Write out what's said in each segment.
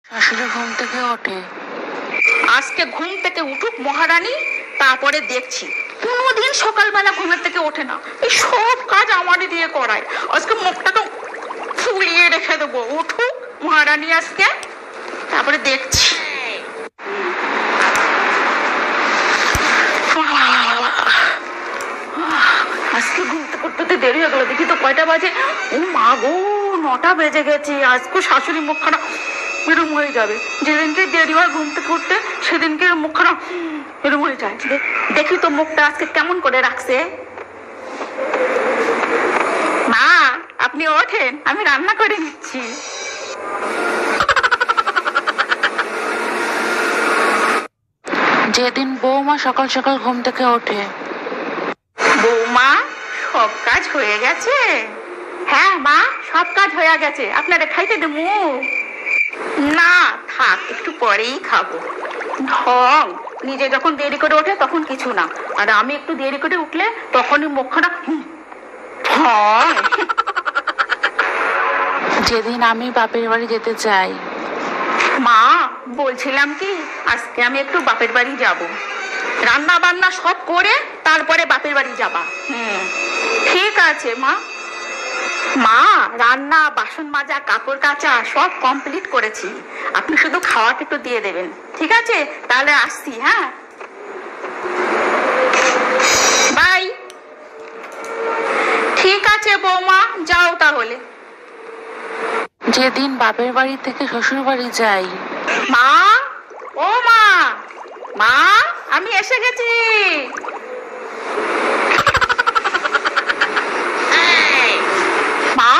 শাশুড়ি ঘুম থেকে ওঠে। আজকে ঘুম থেকে উঠুক মহারানী, তারপরে দেখছি। কোনোদিন সকালবেলা ঘুমের থেকে ওঠে না, এই সব কাজ আমারই দিয়ে করায়। আজকে মুখটা তো ফুলিয়ে রেখে দেবো। উঠুক মহারানী আজকে, তারপরে দেখছি। আজকে ঘুমতে করতে দেরি হয়ে গেল। দেখি তো কয়টা বাজে। ও মা গো, 9টা বেজে গেছে। আজকে শাশুড়ি মুখখানা এরম হয়ে যাবে। যেদিনকে দেরি হয় ঘুমতে করতে, সেদিনকে মুখখানা এরম হয়ে যায়। দেখি তো মুখটা আজকে কেমন করে রাখছে। মা, আপনি ওঠেন, আমি রান্না করে নিচ্ছি। যেদিন বৌমা সকাল সকাল ঘুম থেকে ওঠে। বৌমা, সব কাজ হয়ে গেছে? হ্যাঁ মা, সব কাজ হয়ে গেছে। আপনারা খাইতে দেবো? না থাক, একটু পরেই খাবো। ঢং, নিজে যখন দেরি করে ওঠে তখন কিছু না, আর আমি একটু দেরি করে উঠলে তখনই মুখখানা ঢং। যেদিন আমি বাপের বাড়ি যেতে চাই। মা, বলছিলাম কি, আজকে আমি একটু বাপের বাড়ি যাব। রান্না বান্না সব করে তারপরে বাপের বাড়ি যাবা? ঠিক আছে মা। মা, রান্না, বাসন মাজা, কাপড় কাচা সব কমপ্লিট করেছি। আপনি শুধু খাওয়াটা একটু দিয়ে দেবেন, ঠিক আছে? তাহলে আসছি। হ্যাঁ, বাই। ঠিক আছে বৌমা, যাও তাহলে। যেদিন বাপের বাড়ি থেকে শ্বশুর বাড়ি যাই। মা, ও মা, মা, আমি এসে গেছি। মা,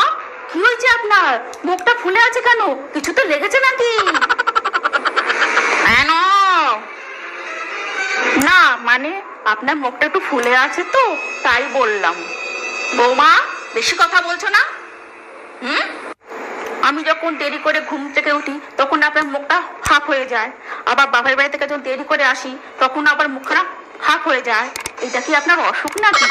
কি হয়েছে আপনার? মুখটা ফুলে আছে কেন? কিছু তো লেগেছে নাকি? না মানে আপনার মুখটা একটু ফুলে আছে তো, তাই বললাম। বৌমা, বেশি কথা বলছো না? আমি যখন দেরি করে ঘুম থেকে উঠি তখন আপনার মুখটা হাফ হয়ে যায়, আবার বাপের বাড়ি থেকে যখন দেরি করে আসি তখন আবার মুখখানা হাফ হয়ে যায়। এটা কি আপনার অসুখ নাকি?